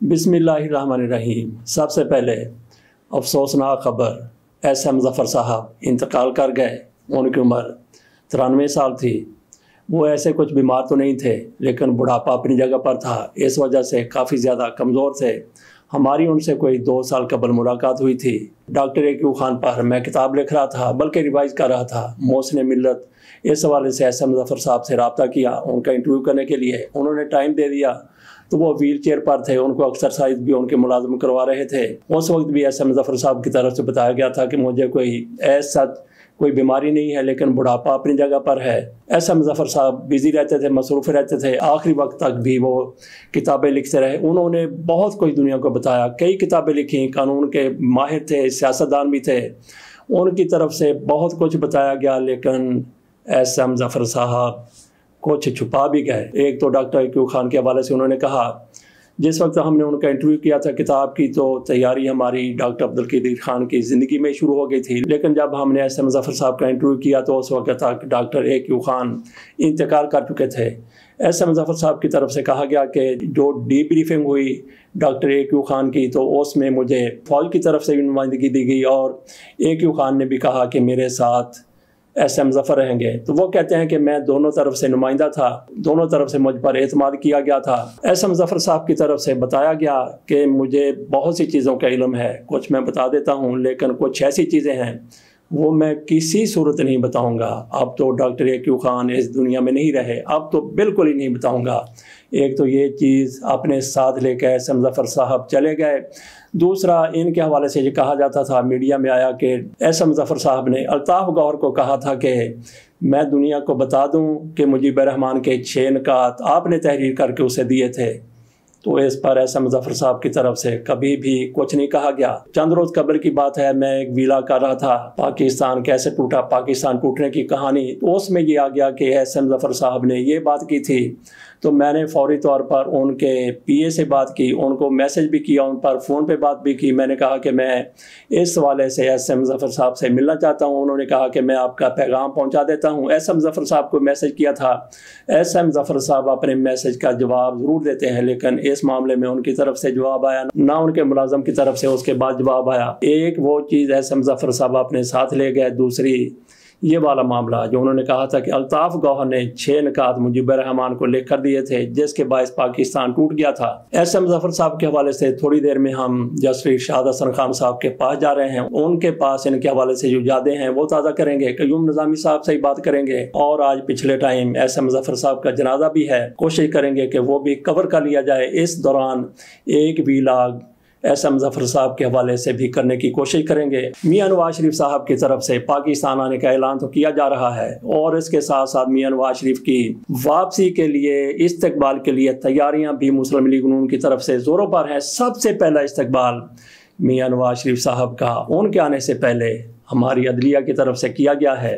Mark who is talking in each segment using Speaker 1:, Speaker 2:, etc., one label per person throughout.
Speaker 1: बिस्मिल्लाहिर्रहमानिर्रहीम। सबसे पहले अफसोसनाक ख़बर, एस.एम. ज़फ़र साहब इंतकाल कर गए। उनकी उम्र 93 साल थी। वो ऐसे कुछ बीमार तो नहीं थे, लेकिन बुढ़ापा अपनी जगह पर था। इस वजह से काफ़ी ज़्यादा कमज़ोर थे। हमारी उनसे कोई 2 साल कबल मुलाकात हुई थी। डॉक्टर ए.क्यू. खान पर मैं किताब लिख रहा था, बल्कि रिवाइज़ कर रहा था। मोहसिन मिल्लत इस हवाले से एस.एम. ज़फ़र साहब से रब्ता किया उनका इंटरव्यू करने के लिए। उन्होंने टाइम दे दिया तो वो व्हील चेयर पर थे। उनको एक्सरसाइज भी उनके मुलाजिम करवा रहे थे। उस वक्त भी एस.एम. ज़फ़र साहब की तरफ से बताया गया था कि मुझे कोई बीमारी नहीं है, लेकिन बुढ़ापा अपनी जगह पर है। एस.एम. ज़फ़र साहब बिज़ी रहते थे, मसरूफ़ रहते थे। आखिरी वक्त तक भी वो किताबें लिखते रहे। उन्होंने बहुत कुछ दुनिया को बताया, कई किताबें लिखी, कानून के माहिर थे, सियासतदान भी थे। उनकी तरफ से बहुत कुछ बताया गया, लेकिन एस.एम. ज़फ़र साहब कुछ छुपा भी गए। एक तो डॉक्टर ए.क्यू. खान के हवाले से उन्होंने कहा, जिस वक्त हमने उनका इंटरव्यू किया था किताब की, तो तैयारी हमारी डॉक्टर अब्दुल क़दीर खान की ज़िंदगी में शुरू हो गई थी। लेकिन जब हमने एस.एम. ज़फ़र साहब का इंटरव्यू किया तो उस वक्त तक डॉक्टर ए.क्यू. खान इंतकाल कर चुके थे। एस.एम. ज़फ़र साहब की तरफ से कहा गया कि जो डीब्रीफिंग हुई डॉक्टर ए.क्यू. खान की, तो उसमें मुझे फ़ौज की तरफ से भी नुमाइंदगी दी गई और ए.क्यू. खान ने भी कहा कि मेरे साथ एस.एम. ज़फ़र रहेंगे। तो वो कहते हैं कि मैं दोनों तरफ से नुमाइंदा था, दोनों तरफ से मुझ पर एतमाद किया गया था। एस.एम. ज़फ़र साहब की तरफ से बताया गया कि मुझे बहुत सी चीज़ों का इल्म है, कुछ मैं बता देता हूँ, लेकिन कुछ ऐसी चीज़ें हैं वो मैं किसी सूरत नहीं बताऊँगा। अब तो डॉक्टर ए.क्यू. खान इस दुनिया में नहीं रहे, अब तो बिल्कुल ही नहीं बताऊँगा। एक तो ये चीज़ अपने साथ लेकर एस.एम. ज़फ़र साहब चले गए। दूसरा, इनके हवाले से ये कहा जाता था, मीडिया में आया कि एस.एम. ज़फ़र साहब ने अल्ताफ़ गौहर को कहा था कि मैं दुनिया को बता दूं कि मुजीबर रहमान के 6 निकात आपने तहरीर करके उसे दिए थे। तो इस पर एस.एम. ज़फ़र साहब की तरफ से कभी भी कुछ नहीं कहा गया। चंद रोज़ कबल की बात है, मैं एक वीला कर रहा था, पाकिस्तान कैसे टूटा, पाकिस्तान टूटने की कहानी। तो उसमें ये आ गया कि एस.एम. ज़फ़र साहब ने ये बात की थी। तो मैंने फौरी तौर पर उनके पीए से बात की, उनको मैसेज भी किया, उन पर फ़ोन पे बात भी की। मैंने कहा कि मैं इस हवाले से एस.एम. ज़फ़र साहब से मिलना चाहता हूं। उन्होंने कहा कि मैं आपका पैगाम पहुंचा देता हूं। एस.एम. ज़फ़र साहब को मैसेज किया था। एस.एम. ज़फ़र साहब अपने मैसेज का जवाब ज़रूर देते हैं, लेकिन इस मामले में उनकी तरफ से जवाब आया ना, उनके मुलाज़म की तरफ से उसके बाद जवाब आया। एक वो चीज़ एस.एम. ज़फ़र साहब अपने साथ ले गए, दूसरी ये वाला मामला जो उन्होंने कहा था कि अल्ताफ़ गौहर ने 6 निकात मुजीबर रहमान को लिख कर दिए थे, जिसके बायस पाकिस्तान टूट गया था। एस.एम. ज़फ़र साहब के हवाले से थोड़ी देर में हम जस्टिस शाहद हसन खान साहब के पास जा रहे हैं। उनके पास इनके हवाले से जो यादें हैं वो ताज़ा करेंगे। क़य्यूम निज़ामी साहब से ही बात करेंगे और आज पिछले टाइम एस.एम. ज़फ़र साहब का जनाजा भी है, कोशिश करेंगे कि वो भी कवर कर लिया जाए। इस दौरान एक वीलाग एस.एम. ज़फ़र साहब के हवाले से भी करने की कोशिश करेंगे। मियां नवाज शरीफ साहब की तरफ से पाकिस्तान आने का ऐलान तो किया जा रहा है और इसके साथ साथ मियां नवाज शरीफ की वापसी के लिए, इस्तकबाल के लिए तैयारियां भी मुस्लिम लीग नून की तरफ से ज़ोरों पर है। सबसे पहला इस्तकबाल मियां नवाज शरीफ साहब का उनके आने से पहले हमारी अदलिया की तरफ से किया गया है।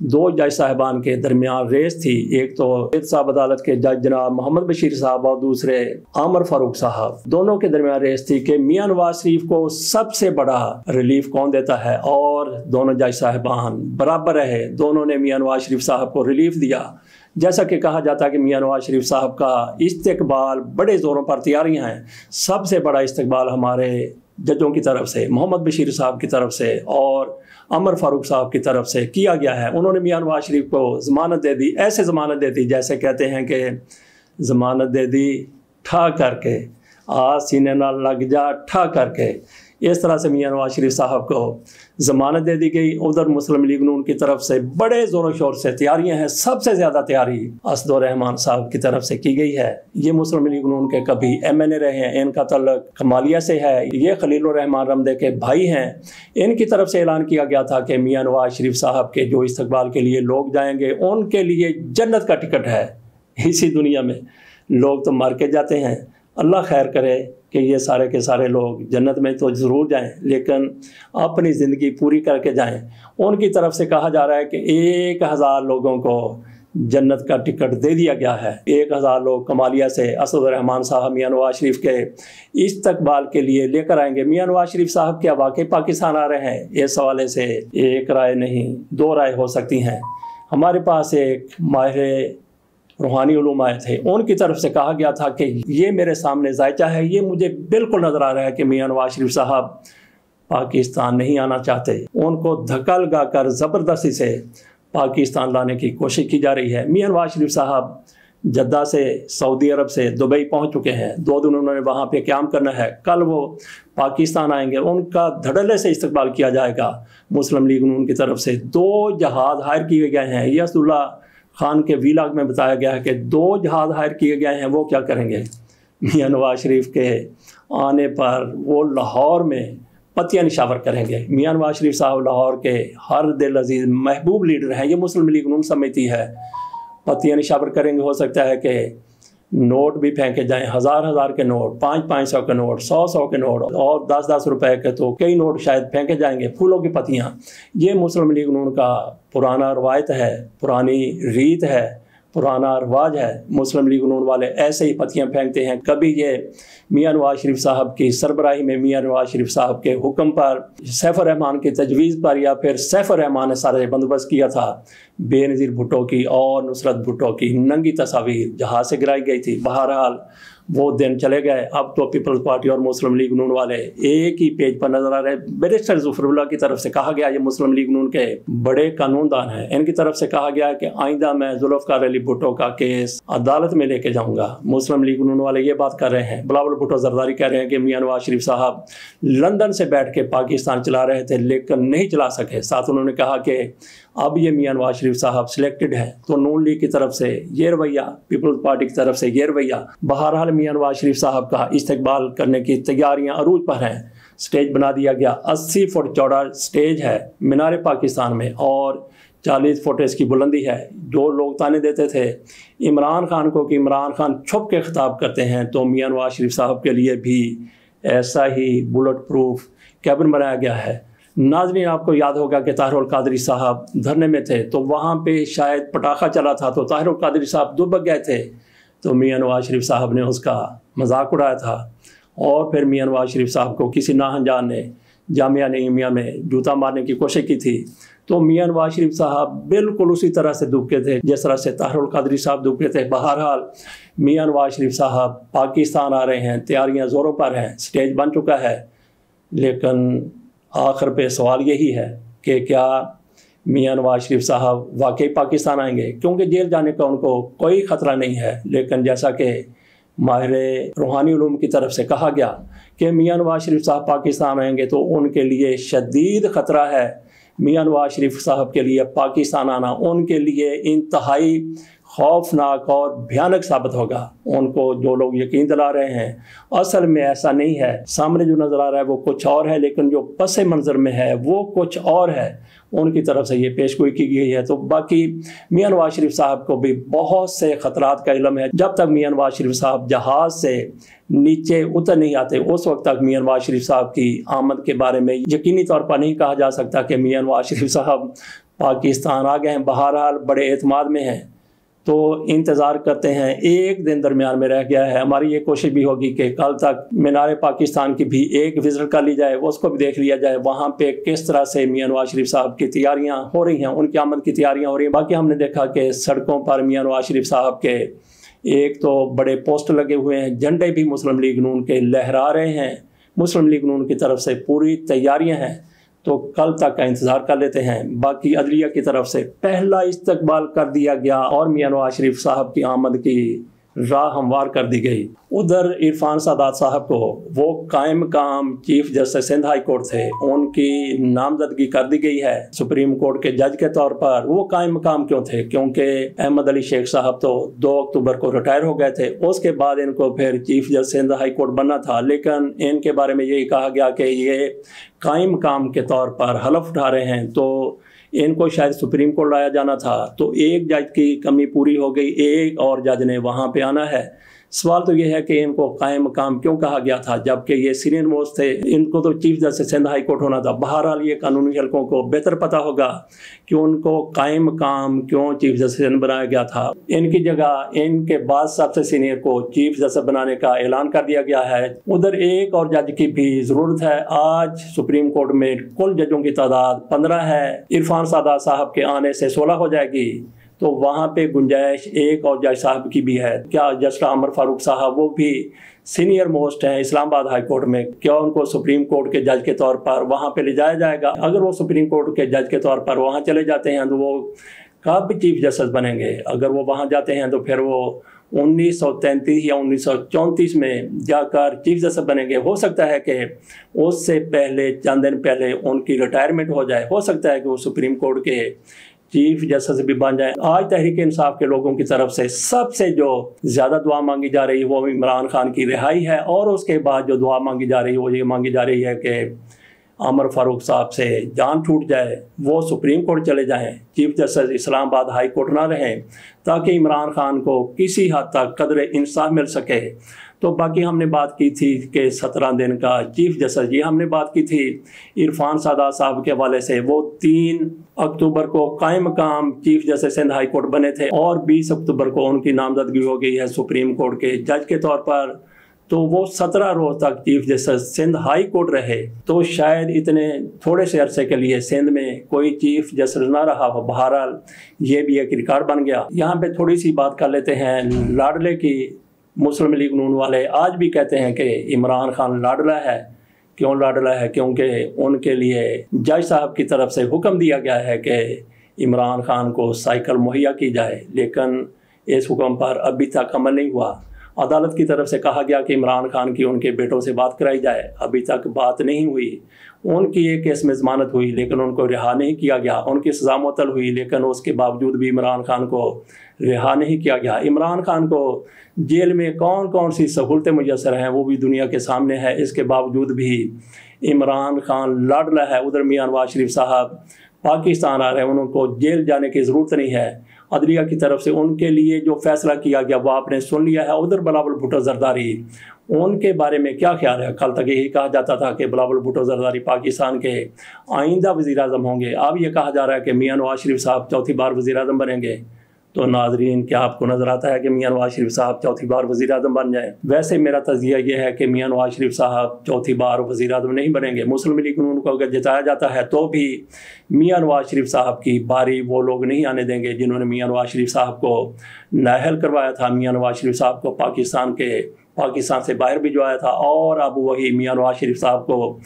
Speaker 1: 2 जज साहिबान के दरमियान रेस थी, एक तो साहब अदालत के जज जनाब मोहम्मद बशीर साहब और दूसरे आमर फारूक साहब। दोनों के दरमियान रेस थी कि मियां नवाज शरीफ को सबसे बड़ा रिलीफ कौन देता है, और दोनों जज साहिबान बराबर रहे। दोनों ने मियां नवाज शरीफ साहब को रिलीफ दिया। जैसा कि कहा जाता है कि मियां नवाज शरीफ साहब का इस्तकबाल बड़े ज़ोरों पर तैयारियां हैं। सबसे बड़ा इस्तकबाल हमारे जजों की तरफ से, मोहम्मद बशीर साहब की तरफ से और अमर फारूक साहब की तरफ से किया गया है। उन्होंने मियां नवाज शरीफ को ज़मानत दे दी, ऐसे ज़मानत दे दी जैसे कहते हैं कि ज़मानत दे दी ठा करके, आ सीने ना लग जा ठा करके। इस तरह से मियां नवाज शरीफ साहब को ज़मानत दे दी गई। उधर मुस्लिम लीग नून की तरफ से बड़े ज़ोरों शोर से तैयारियां हैं। सबसे ज़्यादा तैयारी असदुर रहमान साहब की तरफ से की गई है। ये मुस्लिम लीग नून के कभी MNA रहे हैं, इनका तल्लुक कमालिया से है, ये खलीलुर रहमान रमदे के भाई हैं। इनकी तरफ से ऐलान किया गया था कि मियां नवाज शरीफ साहब के जो इस्तकबाल के लिए लोग जाएंगे उनके लिए जन्नत का टिकट है। इसी दुनिया में लोग तो मार के जाते हैं, अल्लाह खैर करे कि ये सारे के सारे लोग जन्नत में तो ज़रूर जाएं, लेकिन अपनी ज़िंदगी पूरी करके जाएं। उनकी तरफ से कहा जा रहा है कि 1000 लोगों को जन्नत का टिकट दे दिया गया है। 1000 लोग कमालिया से असदुर रहमान साहब मियां नवाज शरीफ के इस्तकबाल के लिए लेकर आएंगे। मियां नवाज शरीफ साहब क्या वाकई पाकिस्तान आ रहे हैं? इस हवाले से एक राय नहीं, 2 राय हो सकती हैं। हमारे पास एक माहिर रूहानी उलूम आए थे, उनकी तरफ से कहा गया था कि ये मेरे सामने जायचा है, ये मुझे बिल्कुल नज़र आ रहा है कि मियां नवाज शरीफ साहब पाकिस्तान नहीं आना चाहते। उनको धक्का लगा कर ज़बरदस्ती से पाकिस्तान लाने की कोशिश की जा रही है। मियां नवाज शरीफ साहब जद्दा से, सऊदी अरब से दुबई पहुंच चुके हैं। 2 दिन उन्होंने वहां पे क़याम करना है। कल वो पाकिस्तान आएंगे, उनका धड़ल्ले से इस्तकबाल किया जाएगा। मुस्लिम लीग नून की तरफ से 2 जहाज़ हायर किए गए हैं। यसदुल्ला खान के वीलाग में बताया गया है कि 2 जहाज़ हायर किए गए हैं। वो क्या करेंगे? मियां नवाज शरीफ के आने पर वो लाहौर में पतिया निशावर करेंगे। मियां नवाज शरीफ साहब लाहौर के हर दिल अजीज महबूब लीडर हैं। ये मुस्लिम लीग नून समिति है, पतिया निशावर करेंगे। हो सकता है कि नोट भी फेंके जाएं, 1000 के नोट, 500 के नोट, 100 के नोट और 10 रुपए के तो कई नोट शायद फेंके जाएंगे, फूलों की पत्तियां। ये मुस्लिम लीग नून का पुराना रवायत है, पुरानी रीत है, पुराना रिवाज है। मुस्लिम लीग नून वाले ऐसे ही पत्तियां फेंकते हैं। कभी ये मियां नवाज शरीफ साहब की सरबराही में, मियां नवाज शरीफ साहब के हुक्म पर, सैफुर रहमान की तजवीज़ पर, या फिर सैफुर रहमान ने सारे बंदोबस्त किया था। बेनज़ीर भुट्टो की और नुसरत भुट्टो की नंगी तस्वीर जहाज़ से गिराई गई थी। बहरहाल वो दिन चले गए। अब तो पीपल्स पार्टी और मुस्लिम लीग नून वाले एक ही पेज पर नजर आ रहे। बैरिस्टर ज़ुफ़रुल्लाह की तरफ से कहा गया, ये मुस्लिम लीग नून के बड़े कानूनदान हैं, इनकी तरफ से कहा गया कि आइंदा मैं ज़ुल्फ़िकार अली भुट्टो का केस अदालत में लेके जाऊंगा। मुस्लिम लीग नून वाले ये बात कर रहे हैं। बिलावल भुट्टो ज़रदारी कह रहे हैं कि मियां नवाज शरीफ साहब लंदन से बैठ के पाकिस्तान चला रहे थे लेकिन नहीं चला सके। साथ उन्होंने कहा कि अब ये मियां नवाज शरीफ साहब सिलेक्टेड है तो नून लीग की तरफ से ये रवैया, पीपल्स पार्टी की तरफ से ये रवैया। बहरहाल मियां नवाज शरीफ साहब का इस्तकबाल करने की तैयारियां अरूज पर हैं। स्टेज बना दिया गया, 80 फुट चौड़ा स्टेज है मीनार पाकिस्तान में और 40 फुट इसकी बुलंदी है। जो लोग ताने देते थे इमरान खान को कि इमरान खान छुप के खिताब करते हैं, तो मियां नवाज शरीफ साहब के लिए भी ऐसा ही बुलेट प्रूफ कैबिन बनाया गया है। नाज़रीन, आपको याद होगा कि ताहिरुल कादरी साहब धरने में थे तो वहाँ पे शायद पटाखा चला था तो ताहिरुल कादरी साहब दुबक गए थे, तो मियां नवाज शरीफ साहब ने उसका मजाक उड़ाया था और फिर मियां नवाज शरीफ साहब को किसी नाहंजान ने जामिया नईमिया में जूता मारने की कोशिश की थी। तो मियां नवाज शरीफ साहब बिल्कुल उसी तरह से दुबके थे जिस तरह से ताहिरुल कादरी साहब दुबके थे। बहरहाल मियां नवाज शरीफ साहब पाकिस्तान आ रहे हैं, तैयारियां ज़ोरों पर हैं, स्टेज बन चुका है। लेकिन आखिर पे सवाल यही है कि क्या मियां नवाज शरीफ साहब वाकई पाकिस्तान आएंगे, क्योंकि जेल जाने का उनको कोई ख़तरा नहीं है। लेकिन जैसा कि माहिर रूहानी उलूम की तरफ से कहा गया कि मियां नवाज शरीफ साहब पाकिस्तान आएंगे तो उनके लिए शदीद ख़तरा है। मियां नवाज शरीफ साहब के लिए पाकिस्तान आना उनके लिए इंतहाई खौफनाक और भयानक साबित होगा। उनको जो लोग यकीन दिला रहे हैं, असल में ऐसा नहीं है। सामने जो नज़र आ रहा है वो कुछ और है, लेकिन जो पस मंज़र में है वो कुछ और है। उनकी तरफ से ये पेशगोई की गई है। तो बाकी मियां नवाज शरीफ साहब को भी बहुत से ख़तरात का इल्म है। जब तक मियां नवाज शरीफ साहब जहाज़ से नीचे उतर नहीं आते उस वक्त तक मियां नवाज शरीफ साहब की आमद के बारे में यकीनी तौर पर नहीं कहा जा सकता कि मियां नवाज शरीफ साहब पाकिस्तान आ गए हैं। बहरहाल बड़े एतमाद में हैं तो इंतज़ार करते हैं। एक दिन दरमियान में रह गया है। हमारी ये कोशिश भी होगी कि कल तक मीनार पाकिस्तान की भी एक विज़िट कर ली जाए, उसको भी देख लिया जाए वहाँ पे किस तरह से मियां नवाज शरीफ साहब की तैयारियाँ हो रही हैं, उनकी आमद की तैयारियाँ हो रही हैं। बाकी हमने देखा कि सड़कों पर मियां नवाज शरीफ साहब के एक तो बड़े पोस्टर लगे हुए हैं, झंडे भी मुस्लिम लीग नून के लहरा रहे हैं। मुस्लिम लीग नून की तरफ से पूरी तैयारियाँ हैं, तो कल तक का इंतज़ार कर लेते हैं। बाकी अदलिया की तरफ से पहला इस्तकबाल कर दिया गया और मियां नवाज शरीफ साहब की आमद की राह हमवार कर दी गई। उधर इरफान सादात साहब को, वो कायम काम chief justice Sindh high court थे, उनकी नामजदगी कर दी गई है सुप्रीम कोर्ट के जज के तौर पर। वो कायम काम क्यों थे? क्योंकि अहमद अली शेख साहब तो 2 अक्टूबर को रिटायर हो गए थे। उसके बाद इनको फिर chief justice Sindh high court बनना था, लेकिन इनके बारे में यही कहा गया कि ये कायम काम के तौर पर हलफ उठा रहे हैं, तो इनको शायद सुप्रीम कोर्ट लाया जाना था। तो एक जज की कमी पूरी हो गई, एक और जज ने वहाँ पे आना है। सवाल तो ये है कि इनको कायम काम क्यों कहा गया था, जबकि ये सीनियर मोस्ट थे, इनको तो chief justice Sindh high court होना था। बहरहाल ये कानूनी हलकों को बेहतर पता होगा कि उनको कायम काम क्यों चीफ जस्टिस सिंध बनाया गया था। इनकी जगह इनके बाद सबसे सीनियर को चीफ जस्टिस बनाने का ऐलान कर दिया गया है। उधर एक और जज की भी ज़रूरत है। आज सुप्रीम कोर्ट में कुल जजों की तादाद 15 है। इरफान सादात साहब के आने से 16 हो जाएगी। تو وہاں پہ گنجائش ایک اور جج صاحب کی بھی ہے. کیا جسٹس عمر فاروق صاحب وہ بھی سینئر موسٹ ہیں اسلام آباد ہائی کورٹ میں، کیا ان کو سپریم کورٹ کے جج کے طور پر وہاں پہ لے جایا جائے گا؟ اگر وہ سپریم کورٹ کے جج کے طور پر وہاں چلے جاتے ہیں تو وہ کب چیف جسٹس بنیں گے؟ اگر وہ وہاں جاتے ہیں تو پھر وہ 1933 یا 1934 میں جا کر چیف جسٹس بنیں گے. ہو سکتا ہے کہ اس سے پہلے چند دن پہلے ان کی ریٹائرمنٹ ہو جائے، ہو سکتا ہے کہ وہ سپریم کورٹ کے چیف جسٹس بھی بن جائیں. آج تحریک انصاف کے لوگوں کی طرف سے سب سے جو زیادہ دعا مانگی جا رہی ہے وہ عمران خان کی رہائی ہے، اور اس کے بعد جو دعا مانگی جا رہی ہے وہ یہ مانگی جا رہی ہے کہ عمر فاروق صاحب سے جان چھوٹ جائے، وہ سپریم کورٹ چلے جائیں، چیف جسٹس اسلام آباد ہائی کورٹ نہ رہیں، تاکہ عمران خان کو کسی حد تک قدر انصاف مل سکے. تو باقی ہم نے بات کی تھی کہ 17 دن کا چیف جسٹس، یہ ہم نے بات کی تھی عرفان سادات صاحب کے حوالے سے. وہ 3 اکتوبر کو قائم مقام chief justice Sindh high court بنے تھے، اور 20 اکتوبر کو ان کی نامزدگی ہو گئی ہے سپریم کورٹ کے جج کے طور پر. تو وہ 17 روز تک chief justice Sindh high court رہے. تو شاید اتنے تھوڑے سے عرصے کے لیے سندھ میں کوئی چیف جسٹس نہ رہا. بہرحال یہ بھی ایک ریکارڈ بن گیا. یہاں پہ تھوڑی سی بات کر لیتے ہیں لاڈلے کی. مسلم لیگ نون والے آج بھی کہتے ہیں کہ عمران خان لاڈلا ہے. کیوں لاڈلا ہے؟ کیونکہ ان کے لیے جج صاحب کی طرف سے حکم دیا گیا ہے کہ عمران خان کو سائیکل مہیا کی جائے، لیکن اس حکم پر ابھی تک عمل نہیں ہوا. عدالت کی طرف سے کہا گیا کہ عمران خان کی ان کے بیٹوں سے بات کرائی جائے، ابھی تک بات نہیں ہوئی. ان کی ایک کیس میں ضمانت ہوئی لیکن ان کو رہا نہیں کیا گیا. ان کی سزا معطل ہوئی لیکن اس کے باوجود بھی عمران خان کو رہا نہیں کیا گیا. عمران خان کو جیل میں کون کون سی سہولتیں میسر ہیں وہ بھی دنیا کے سامنے ہے. اس کے باوجود بھی عمران خان لاڈلا ہے. ادھر میاں نواز شریف صاحب پاکستان آ رہے ہیں، ان کو جیل جانے کی ضرورت نہیں ہے. عدلیہ کی طرف سے ان کے لیے جو فیصلہ کیا گیا وہ آپ نے سن لیا ہے. ادھر بلاول بھٹو زرداری، ان کے بارے میں کیا خیال ہے؟ کل تک یہی کہا جاتا تھا کہ بلاول بھٹو زرداری پاکستان کے آئندہ وزیر اعظم ہوں گے. اب یہ کہا جا رہا ہے کہ میاں نواز شریف صاحب چوتھی بار وزیر اعظم بنیں گے. تو ناظرین، کیا آپ کو نظر آتا ہے کہ میاں نواز شریف صاحب چوتھی بار وزیر اعظم بن جائیں؟ ویسے میرا تجزیہ یہ ہے کہ میاں نواز شریف صاحب چوتھی بار وزیر اعظم نہیں بنیں گے. مسلم لیگ نون کو اگر جتایا جاتا ہے تو بھی میاں نواز شریف صاحب کی باری وہ لوگ نہیں آنے دیں گے جنہوں نے میاں نواز شریف صاحب کو نااہل کروایا تھا، میاں نواز شریف صاحب کو پاکستان سے باہر بھجوایا تھا. اور اب وہی میاں نواز شریف صاحب کو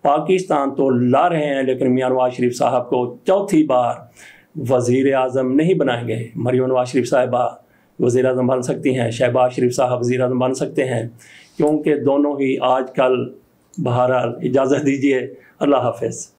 Speaker 1: پاکستان تو لا رہے ہیں لیکن میاں نواز شریف صاحب کو چوتھی بار وزیر اعظم نہیں بنائیں گے. مریم نواز شریف صاحبہ وزیر اعظم بن سکتی ہیں، شہباز شریف صاحب وزیر اعظم بن سکتے ہیں، کیونکہ دونوں ہی آج کل. بہرحال اجازت دیجیے، اللہ حافظ.